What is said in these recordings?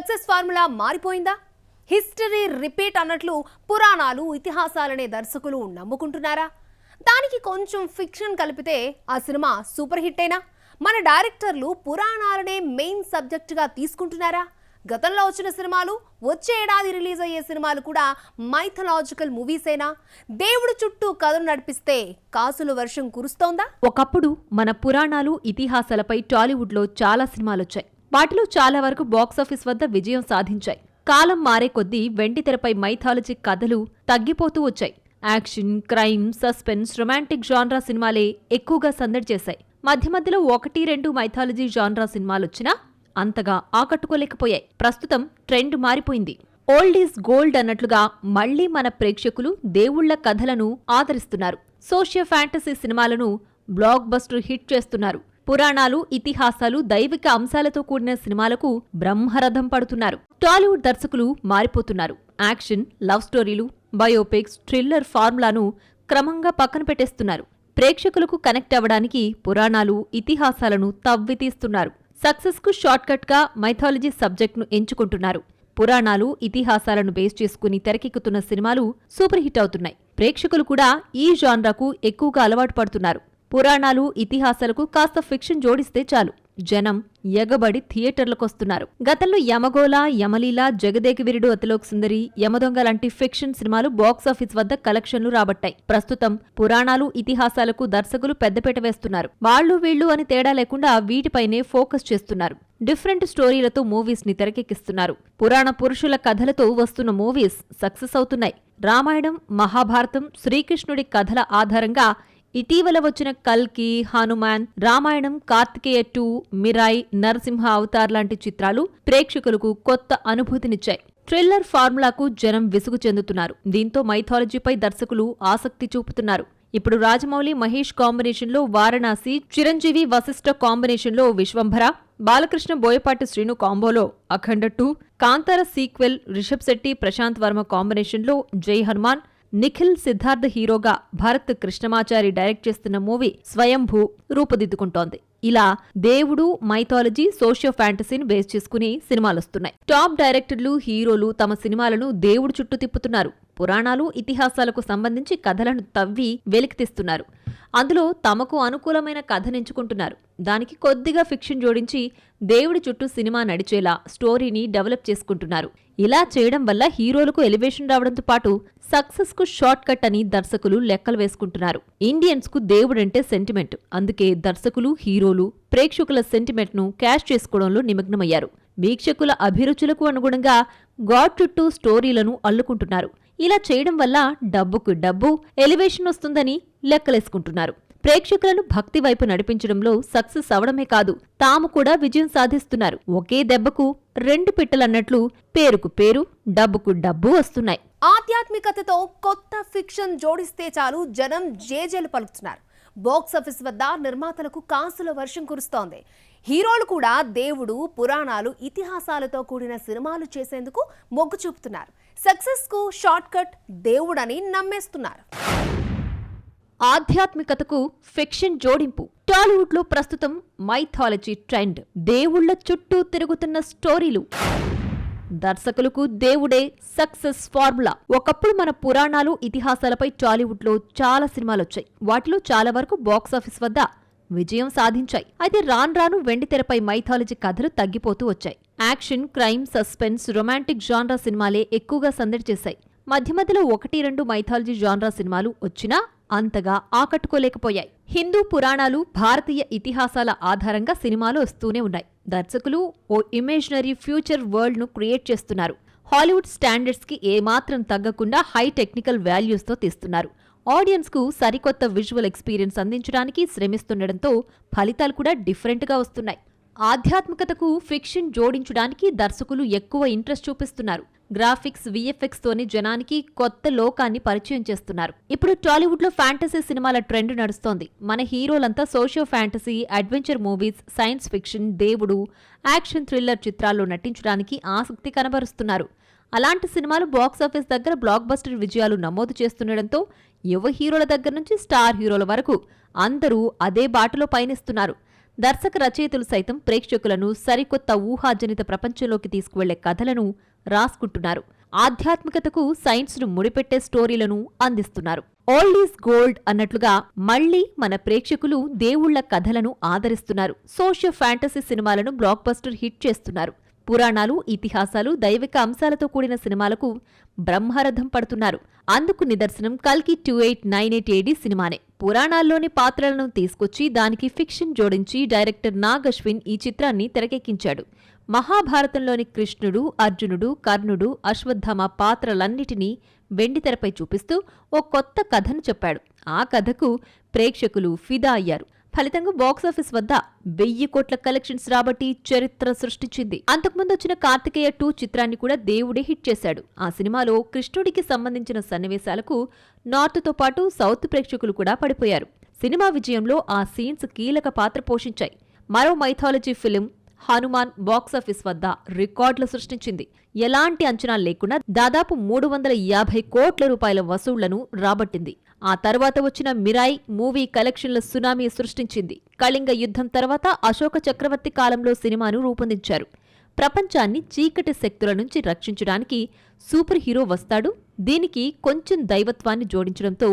Success formula మారిపోయిందా? History repeat అన్నట్లు పురాణాలు ఇతిహాసాలనే దర్శకులు నమ్ముకుంటున్నారా? దానికి కొంచెం ఫిక్షన్ కలిపితే ఆ సినిమా సూపర్ హిట్ అయినా? మన డైరెక్టర్లు పురాణాలనే మెయిన్ సబ్జెక్టుగా తీసుకుంటున్నారా? గతంలో వచ్చిన సినిమాలు, వచ్చే ఏడాది రిలీజ్ అయ్యే సినిమాలు కూడా మైథలాజికల్ మూవీసేనా? దేవుడు చుట్టూ కథను నడిపిస్తే కాసుల వర్షం కురుస్తోందా? ఒకప్పుడు మన పురాణాలు ఇతిహాసాలపై టాలీవుడ్లో చాలా సినిమాలొచ్చాయి. వాటిలో చాలా వరకు బాక్సాఫీస్ వద్ద విజయం సాధించాయి. కాలం మారే కొద్దీ వెండితెరపై మైథాలజీ కథలు తగ్గిపోతూ వచ్చాయి. Action, crime, suspense, romantic genre సినిమాలే ఎక్కువగా సందడి చేశాయి. మధ్య మధ్యలో 1-2 మైథాలజీ జాన్రా సినిమాలొచ్చినా అంతగా ఆకట్టుకోలేకపోయాయి. ప్రస్తుతం ట్రెండ్ మారిపోయింది. ఓల్డ్ ఈజ్ గోల్డ్ అన్నట్లుగా మళ్లీ మన ప్రేక్షకులు దేవుళ్ల కథలను ఆదరిస్తున్నారు. సోషియో ఫ్యాంటసీ సినిమాలను బ్లాక్ బస్టర్ హిట్ చేస్తున్నారు. పురాణాలు, ఇతిహాసాలు, దైవిక అంశాలతో కూడిన సినిమాలకు బ్రహ్మరథం పడుతున్నారు. టాలీవుడ్ దర్శకులు మారిపోతున్నారు. యాక్షన్, లవ్ స్టోరీలు, బయోపిక్స్, థ్రిల్లర్ ఫార్ములాను క్రమంగా పక్కన పెట్టేస్తున్నారు. ప్రేక్షకులకు కనెక్ట్ అవ్వడానికి పురాణాలు, ఇతిహాసాలను తవ్వితీస్తున్నారు. సక్సెస్ కు షార్ట్ కట్ గా మైథాలజీ సబ్జెక్ట్ను ఎంచుకుంటున్నారు. పురాణాలు, ఇతిహాసాలను బేస్ చేసుకుని తెరకెక్కుతున్న సినిమాలు సూపర్ హిట్ అవుతున్నాయి. ప్రేక్షకులు కూడా ఈ జాన్రాకు ఎక్కువగా అలవాటు పడుతున్నారు. పురాణాలు, ఇతిహాసాలకు కాస్త ఫిక్షన్ జోడిస్తే చాలు, జనం ఎగబడి థియేటర్లకొస్తున్నారు. గతంలో యమగోళ, యమలీల, జగదేకవీరుడు, అతిలోక సుందరి, యమదొంగ లాంటి ఫిక్షన్ సినిమాలు బాక్సాఫీస్ వద్ద కలెక్షన్లు రాబట్టాయి. ప్రస్తుతం పురాణాలు, ఇతిహాసాలకు దర్శకులు పెద్దపీట వేస్తున్నారు. వాళ్లు వీళ్లు అని తేడా లేకుండా వీటిపైనే ఫోకస్ చేస్తున్నారు. డిఫరెంట్ స్టోరీలతో మూవీస్ ని తెరకెక్కిస్తున్నారు. పురాణ పురుషుల కథలతో వస్తున్న మూవీస్ సక్సెస్ అవుతున్నాయి. రామాయణం, మహాభారతం, శ్రీకృష్ణుడి కథల ఆధారంగా ఇటీవల వచ్చిన కల్కి, హనుమాన్, రామాయణం, కార్తికేయ 2, మిరాయ్, నరసింహ అవతార్ లాంటి చిత్రాలు ప్రేక్షకులకు కొత్త అనుభూతినిచ్చాయి. థ్రిల్లర్ ఫార్ములాకు జనం విసుగు చెందుతున్నారు. దీంతో మైథాలజీపై దర్శకులు ఆసక్తి చూపుతున్నారు. ఇప్పుడు రాజమౌళి, మహేష్ కాంబినేషన్లో వారణాసి, చిరంజీవి, వశిష్ఠ కాంబినేషన్లో విశ్వంభర, బాలకృష్ణ, బోయపాటి శ్రీను కాంబోలో అఖండ 2, కాంతార సీక్వెల్ రిషబ్ శెట్టి, ప్రశాంత్ వర్మ కాంబినేషన్లో జై హనుమాన్, నిఖిల్, సిద్ధార్థ్ హీరోగా భరత్ కృష్ణమాచారి డైరెక్ట్ చేస్తున్న మూవీ స్వయంభూ రూపుదిద్దుకుంటోంది. ఇలా దేవుడు, మైథాలజీ, సోషియో ఫ్యాంటసీని బేస్ చేసుకుని సినిమాలొస్తున్నాయి. టాప్ డైరెక్టర్లు, హీరోలు తమ సినిమాలను దేవుడు చుట్టూ తిప్పుతున్నారు. పురాణాలు, ఇతిహాసాలకు సంబంధించి కథలను తవ్వి వెలికితీస్తున్నారు. అందులో తమకు అనుకూలమైన కథనెంచుకుంటున్నారు. దానికి కొద్దిగా ఫిక్షన్ జోడించి దేవుడి చుట్టూ సినిమా నడిచేలా స్టోరీని డెవలప్ చేసుకుంటున్నారు. ఇలా చేయడం వల్ల హీరోలకు ఎలివేషన్ రావడంతో పాటు సక్సెస్ కు షార్ట్ కట్ అని దర్శకులు లెక్కలు వేసుకుంటున్నారు. ఇండియన్స్ కు దేవుడంటే సెంటిమెంట్. అందుకే దర్శకులు, హీరోలు ప్రేక్షకుల సెంటిమెంట్ ను క్యాష్ చేసుకోవడంలో నిమగ్నమయ్యారు. వీక్షకుల అభిరుచులకు అనుగుణంగా గాడ్ చుట్టూ స్టోరీలను అల్లుకుంటున్నారు. ఇలా చేయడం వల్ల డబ్బుకు డబ్బు, ఎలివేషన్ వస్తుందని లెక్కలేసుకుంటున్నారు. ప్రేక్షకులను భక్తి వైపు నడిపించడంలో సక్సెస్ అవడమే కాదు, తాము కూడా విజయం సాధిస్తున్నారు. ఒకే దెబ్బకు 2 పిట్టలన్నట్లు పేరుకు పేరు, డబ్బుకు డబ్బు వస్తున్నాయి. ఆధ్యాత్మికతతో కొత్త ఫిక్షన్ జోడిస్తే చాలు, జనం జేజేలు పలుకుతున్నారు. బాక్సాఫీస్ వద్ద నిర్మాతలకు కాసుల వర్షం కురుస్తోంది. హీరోలు కూడా దేవుడు, పురాణాలు, ఇతిహాసాలతో కూడిన సినిమాలు చేసేందుకు మొగ్గు చూపుతున్నారు. సక్సెస్ కు షార్ట్ కట్ దేవుడని నమ్మేస్తున్నారు. ఆధ్యాత్మికతకు ఫిక్షన్ జోడింపు. టాలీవుడ్ లో ప్రస్తుతం మైథాలజీ ట్రెండ్. దేవుళ్ల చుట్టూ తిరుగుతున్న స్టోరీలు. దర్శకులకు దేవుడే సక్సెస్ ఫార్ములా. ఒకప్పుడు మన పురాణాలు, ఇతిహాసాలపై టాలీవుడ్ లో చాలా సినిమాలొచ్చాయి. వాటిలో చాలా వరకు బాక్సాఫీస్ వద్ద విజయం సాధించాయి. అయితే రాను వెండితెరపై మైథాలజీ కథలు తగ్గిపోతూ వచ్చాయి. Action, crime, suspense, romantic genre సినిమాలే ఎక్కువగా సందడి చేశాయి. మధ్య మధ్యలో 1-2 మైథాలజీ జాన్రా సినిమాలు వచ్చినా అంతగా ఆకట్టుకోలేకపోయాయి. హిందూ పురాణాలు, భారతీయ ఇతిహాసాల ఆధారంగా సినిమాలు వస్తూనే ఉన్నాయి. దర్శకులు ఓ ఇమేజినరీ ఫ్యూచర్ వరల్డ్ ను క్రియేట్ చేస్తున్నారు. హాలీవుడ్ స్టాండర్డ్స్ కి ఏమాత్రం తగ్గకుండా హై టెక్నికల్ వాల్యూస్ తో తీస్తున్నారు. ఆడియన్స్ కు సరికొత్త విజువల్ ఎక్స్పీరియన్స్ అందించడానికి శ్రమిస్తుండటంతో ఫలితాలు కూడా డిఫరెంట్ గా వస్తున్నాయి. ఆధ్యాత్మికతకు ఫిక్షన్ జోడించడానికి దర్శకులు ఎక్కువ ఇంట్రెస్ట్ చూపిస్తున్నారు. గ్రాఫిక్స్, విఎఫ్ఎక్స్ తోని జనానికి కొత్త లోకాన్ని పరిచయం చేస్తున్నారు. ఇప్పుడు టాలీవుడ్ లో ఫ్యాంటసీ సినిమాల ట్రెండ్ నడుస్తోంది. మన హీరోలంతా socio fantasy, adventure movies, science fiction, దేవుడు, యాక్షన్, థ్రిల్లర్ చిత్రాల్లో నటించడానికి ఆసక్తి కనబరుస్తున్నారు. అలాంటి సినిమాలు బాక్సాఫీస్ దగ్గర బ్లాక్ బస్టర్ విజయాలు నమోదు చేస్తుండటంతో యువ హీరోల దగ్గర నుంచి స్టార్ హీరోల వరకు అందరూ అదే బాటలో పయనిస్తున్నారు. దర్శక రచయితలు సైతం ప్రేక్షకులను సరికొత్త ఊహాజనిత ప్రపంచంలోకి తీసుకువెళ్లే కథలను రాసుకుంటున్నారు. ఆధ్యాత్మికతకు సైన్స్ను ముడిపెట్టే స్టోరీలను అందిస్తున్నారు. ఓల్డ్ ఈజ్ గోల్డ్ అన్నట్లుగా మళ్లీ మన ప్రేక్షకులు దేవుళ్ల కథలను ఆదరిస్తున్నారు. సోషియో ఫ్యాంటసీ సినిమాలను బ్లాక్ బస్టర్ హిట్ చేస్తున్నారు. పురాణాలు, ఇతిహాసాలు, దైవిక అంశాలతో కూడిన సినిమాలకు బ్రహ్మరథం పడుతున్నారు. అందుకు నిదర్శనం కల్కి 2898 AD సినిమానే. పురాణాల్లోని పాత్రలను తీసుకొచ్చి దానికి ఫిక్షన్ జోడించి డైరెక్టర్ నాగ్ అశ్విన్ ఈ చిత్రాన్ని తెరకెక్కించాడు. మహాభారతంలోని కృష్ణుడు, అర్జునుడు, కర్ణుడు, అశ్వత్థామ పాత్రలన్నిటినీ వెండితెరపై చూపిస్తూ ఓ కొత్త కథను చెప్పాడు. ఆ కథకు ప్రేక్షకులు ఫిదా అయ్యారు. ఫలితంగా బాక్సాఫీస్ వద్ద 1000 కోట్ల కలెక్షన్స్ రాబట్టి చరిత్ర సృష్టించింది. అంతకుముందు వచ్చిన కార్తికేయ 2 చిత్రాన్ని కూడా దేవుడే హిట్ చేశాడు. ఆ సినిమాలో కృష్ణుడికి సంబంధించిన సన్నివేశాలకు నార్త్తో పాటు సౌత్ ప్రేక్షకులు కూడా పడిపోయారు. సినిమా విజయంలో ఆ సీన్స్ కీలక పాత్ర పోషించాయి. మరో మైథాలజీ ఫిలిం హనుమాన్ బాక్సాఫీస్ వద్ద రికార్డులు సృష్టించింది. ఎలాంటి అంచనాలు లేకుండా దాదాపు 350 కోట్ల రూపాయల వసూళ్లను రాబట్టింది. ఆ తర్వాత వచ్చిన మిరాయ్ మూవీ కలెక్షన్ల సునామీ సృష్టించింది. కళింగ యుద్ధం తర్వాత అశోక చక్రవర్తి కాలంలో సినిమాను రూపొందించారు. ప్రపంచాన్ని చీకటి శక్తుల నుంచి రక్షించడానికి సూపర్ హీరో వస్తాడు. దీనికి కొంచెం దైవత్వాన్ని జోడించడంతో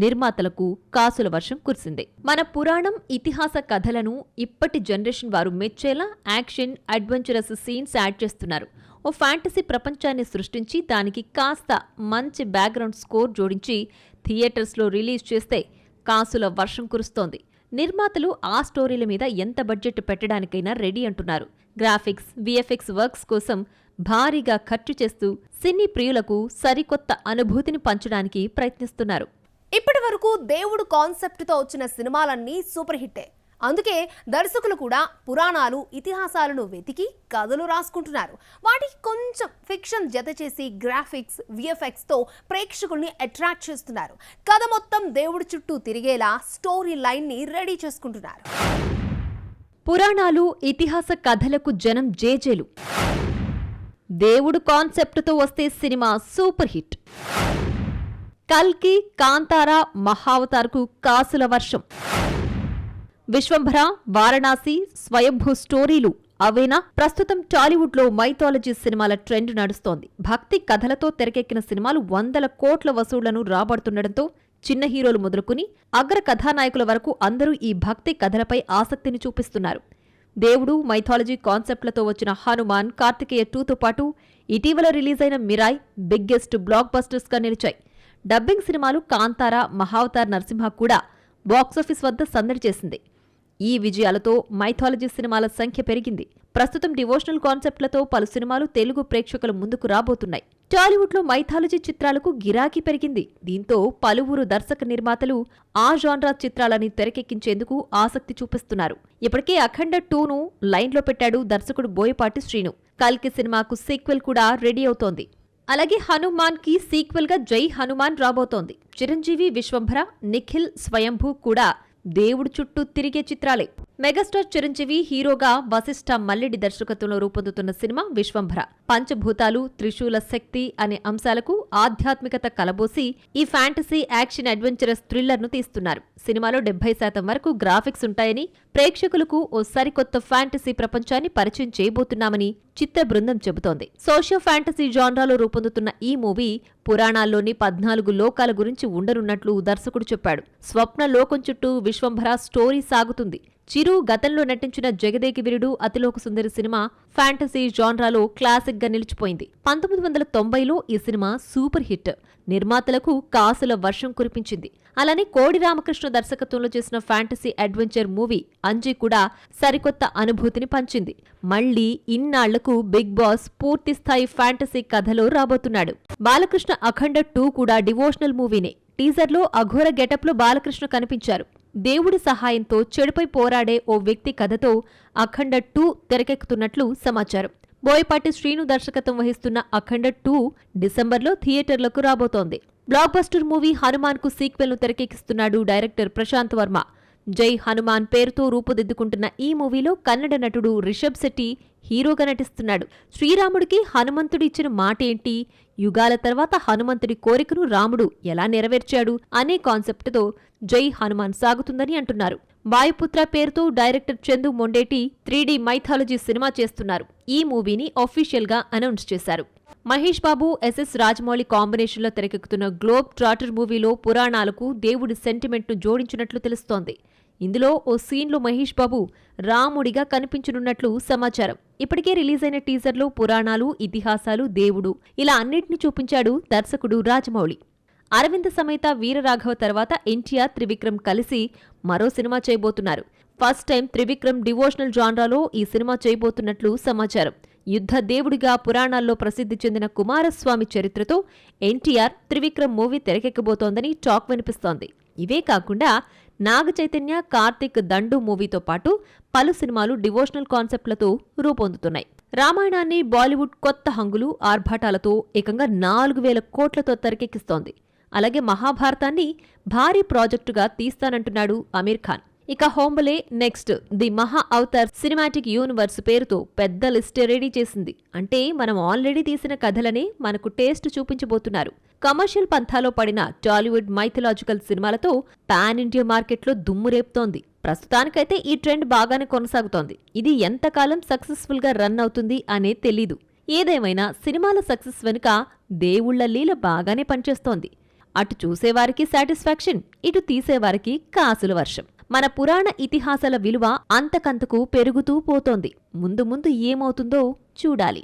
నిర్మాతలకు కాసుల వర్షం కురిసింది. మన పురాణం, ఇతిహాస కథలను ఇప్పటి జనరేషన్ వారు మెచ్చేలా యాక్షన్, అడ్వెంచరస్ సీన్స్ యాడ్ చేస్తున్నారు. ఓ ఫ్యాంటసీ ప్రపంచాన్ని సృష్టించి దానికి కాస్త మంచి బ్యాక్గ్రౌండ్ స్కోర్ జోడించి థియేటర్స్లో రిలీజ్ చేస్తే కాసుల వర్షం కురుస్తోంది. నిర్మాతలు ఆ స్టోరీల మీద ఎంత బడ్జెట్ పెట్టడానికైనా రెడీ అంటున్నారు. గ్రాఫిక్స్, విఎఫ్ఎక్స్ వర్క్స్ కోసం భారీగా ఖర్చు చేస్తూ సినీ ప్రియులకు సరికొత్త అనుభూతిని పంచడానికి ప్రయత్నిస్తున్నారు. ఇప్పటి వరకు దేవుడు కాన్సెప్ట్తో వచ్చిన సినిమాలన్నీ సూపర్ హిట్టే. అందుకే దర్శకులు కూడా పురాణాలు, ఇతిహాసాలను వెతికి కథలు రాసుకుంటున్నారు. వాటికి కొంచెం ఫిక్షన్ జత చేసి గ్రాఫిక్స్, విఎఫ్ఎక్స్తో ప్రేక్షకుల్ని అట్రాక్ట్ చేస్తున్నారు. కథ మొత్తం దేవుడి చుట్టూ తిరిగేలా స్టోరీ లైన్ని రెడీ చేసుకుంటున్నారు. పురాణాలు, ఇతిహాస కథలకు జనం జేజేలు. దేవుడు కాన్సెప్ట్తో వస్తే సినిమా సూపర్ హిట్. కల్కి, కాంతారా, మహావతార్కు కాసుల వర్షం. విశ్వంభర, వారణాసి, స్వయంభూ స్టోరీలు అవేనా? ప్రస్తుతం టాలీవుడ్లో మైథాలజీ సినిమాల ట్రెండ్ నడుస్తోంది. భక్తి కథలతో తెరకెక్కిన సినిమాలు 100 కోట్ల వసూళ్లను రాబడుతుండటంతో చిన్న హీరోలు మొదలుకుని అగ్ర కథానాయకుల వరకు అందరూ ఈ భక్తి కథలపై ఆసక్తిని చూపిస్తున్నారు. దేవుడు, మైథాలజీ కాన్సెప్ట్లతో వచ్చిన హనుమాన్, కార్తికేయ 2తో పాటు ఇటీవల రిలీజ్ అయిన మిరాయ్ బిగ్గెస్ట్ బ్లాక్ బస్టర్స్గా నిలిచాయి. డబ్బింగ్ సినిమాలు కాంతారా, మహావతార్ నరసింహ కూడా బాక్సాఫీస్ వద్ద సందడి చేసింది. ఈ విజయాలతో మైథాలజీ సినిమాల సంఖ్య పెరిగింది. ప్రస్తుతం డివోషనల్ కాన్సెప్ట్లతో పలు సినిమాలు తెలుగు ప్రేక్షకుల ముందుకు రాబోతున్నాయి. టాలీవుడ్లో మైథాలజీ చిత్రాలకు గిరాకీ పెరిగింది. దీంతో పలువురు దర్శక నిర్మాతలు ఆ జాన్రా చిత్రాలని తెరకెక్కించేందుకు ఆసక్తి చూపిస్తున్నారు. ఇప్పటికే అఖండ 2ను లైన్లో పెట్టాడు దర్శకుడు బోయపాటి శ్రీను. కల్కి సినిమాకు సీక్వెల్ కూడా రెడీ అవుతోంది. అలాగే హనుమాన్ కి సీక్వెల్ గా జై హనుమాన్ రాబోతోంది. చిరంజీవి, విశ్వంభర, నిఖిల్, స్వయంభూ కూడా దేవుడు చుట్టూ తిరిగే చిత్రాలే. మెగాస్టార్ చిరంజీవి హీరోగా వశిష్ఠ మల్లెడి దర్శకత్వంలో రూపొందుతున్న సినిమా విశ్వంభర. పంచభూతాలు, త్రిశూల శక్తి అనే అంశాలకు ఆధ్యాత్మికత కలబోసి ఈ ఫ్యాంటసీ, యాక్షన్, అడ్వెంచరస్ థ్రిల్లర్ను తీస్తున్నారు. సినిమాలో 70% వరకు గ్రాఫిక్స్ ఉంటాయని, ప్రేక్షకులకు ఓ సరికొత్త ఫ్యాంటసీ ప్రపంచాన్ని పరిచయం చేయబోతున్నామని చిత్ర బృందం చెబుతోంది. సోషియో ఫ్యాంటసీ జాన్రాలో రూపొందుతున్న ఈ మూవీ పురాణాల్లోని 14 లోకాల గురించి ఉండనున్నట్లు దర్శకుడు చెప్పాడు. స్వప్న లోకం చుట్టూ విశ్వంభర స్టోరీ సాగుతుంది. చిరు గతంలో నటించిన Jagadeka Veerudu, Athiloka Sundari cinema fantasy జాన్రాలో classic గా నిలిచిపోయింది. 1990లో ఈ సినిమా సూపర్ హిట్. నిర్మాతలకు కాసుల వర్షం కురిపించింది. అలానే కోడి రామకృష్ణ దర్శకత్వంలో చేసిన ఫ్యాంటసీ అడ్వెంచర్ మూవీ అంజీ కూడా సరికొత్త అనుభూతిని పంచింది. మళ్లీ ఇన్నాళ్లకు బిగ్ బాస్ పూర్తిస్థాయి ఫ్యాంటసీ కథలో రాబోతున్నాడు. బాలకృష్ణ అఖండ 2 కూడా డివోషనల్ మూవీనే. టీజర్లో అఘోర గెటప్లో బాలకృష్ణ కనిపించారు. దేవుడి సహాయంతో చెడుపై పోరాడే ఓ వ్యక్తి కథతో అఖండ 2 తెరకెక్కుతున్నట్లు సమాచారం. బోయపాటి శ్రీను దర్శకత్వం వహిస్తున్న అఖండ 2 డిసెంబర్లో థియేటర్లకు రాబోతోంది. బ్లాక్ బస్టర్ మూవీ హనుమాన్ కు సీక్వెల్ ను తెరకెక్కిస్తున్నాడు డైరెక్టర్ ప్రశాంత్ వర్మ. జై హనుమాన్ పేరుతో రూపుదిద్దుకుంటున్న ఈ మూవీలో కన్నడ నటుడు రిషబ్ శెట్టి హీరోగా నటిస్తున్నాడు. శ్రీరాముడికి హనుమంతుడు ఇచ్చిన మాటేంటి, యుగాల తర్వాత హనుమంతుడి కోరికను రాముడు ఎలా నెరవేర్చాడు అనే కాన్సెప్ట్తో జై హనుమాన్ సాగుతుందని అంటున్నారు. వాయుపుత్ర పేరుతో director Chandu Mondeti 3D mythology cinema చేస్తున్నారు. ఈ మూవీని అఫీషియల్ గా అనౌన్స్ చేశారు. మహేష్ బాబు, ఎస్ఎస్ రాజమౌళి కాంబినేషన్లో తెరకెక్కుతున్న గ్లోబ్ ట్రాటర్ మూవీలో పురాణాలకు దేవుడి సెంటిమెంట్ను జోడించినట్లు తెలుస్తోంది. ఇందులో ఓ సీన్లో మహేష్ బాబు రాముడిగా కనిపించనున్నట్లు సమాచారం. ఇప్పటికే రిలీజ్ అయిన టీజర్లో పురాణాలు, ఇతిహాసాలు, దేవుడు ఇలా అన్నింటినీ చూపించాడు దర్శకుడు రాజమౌళి. అరవింద సమేత వీరరాఘవ తర్వాత ఎన్టీఆర్, త్రివిక్రమ్ కలిసి మరో సినిమా చేయబోతున్నారు. ఫస్ట్ టైం త్రివిక్రమ్ డివోషనల్ జాన్రాలో ఈ సినిమా చేయబోతున్నట్లు సమాచారం. యుద్ధ దేవుడిగా పురాణాల్లో ప్రసిద్ధి చెందిన కుమారస్వామి చరిత్రతో ఎన్టీఆర్, త్రివిక్రమ్ మూవీ తెరకెక్కబోతోందని టాక్ వినిపిస్తోంది. ఇవే కాకుండా నాగ చైతన్య, కార్తిక్ దండు మూవీతో పాటు పలు సినిమాలు డివోషనల్ కాన్సెప్ట్లతో రూపొందుతున్నాయి. రామాయణాన్ని బాలీవుడ్ కొత్త హంగులు, ఆర్భాటాలతో ఏకంగా 4,000 కోట్లతో తెరకెక్కిస్తోంది. అలాగే మహాభారతాన్ని భారీ ప్రాజెక్టుగా తీస్తానంటున్నాడు అమీర్ ఖాన్. ఇక హోంబలే నెక్స్ట్ ది మహా అవతార్ సినిమాటిక్ యూనివర్స్ పేరుతో పెద్ద లిస్టే రెడీ చేసింది. అంటే మనం ఆల్రెడీ తీసిన కథలనే మనకు టేస్ట్ చూపించబోతున్నారు. కమర్షియల్ పంథాలో పడిన టాలీవుడ్ మైథలాజికల్ సినిమాలతో పాన్ ఇండియా మార్కెట్లో దుమ్ము రేపుతోంది. ప్రస్తుతానికైతే ఈ ట్రెండ్ బాగానే కొనసాగుతోంది. ఇది ఎంతకాలం సక్సెస్ఫుల్ గా రన్ అవుతుంది అనే తెలీదు. ఏదేమైనా సినిమాల సక్సెస్ వెనుక దేవుళ్ల లీల బాగానే పనిచేస్తోంది. అటు చూసేవారికి సాటిస్ఫాక్షన్, ఇటు తీసేవారికి కాసుల వర్షం. మన పురాణ ఇతిహాసాల విలువ అంతకంతకు పెరుగుతూ పోతోంది. ముందు ముందు ఏమవుతుందో చూడాలి.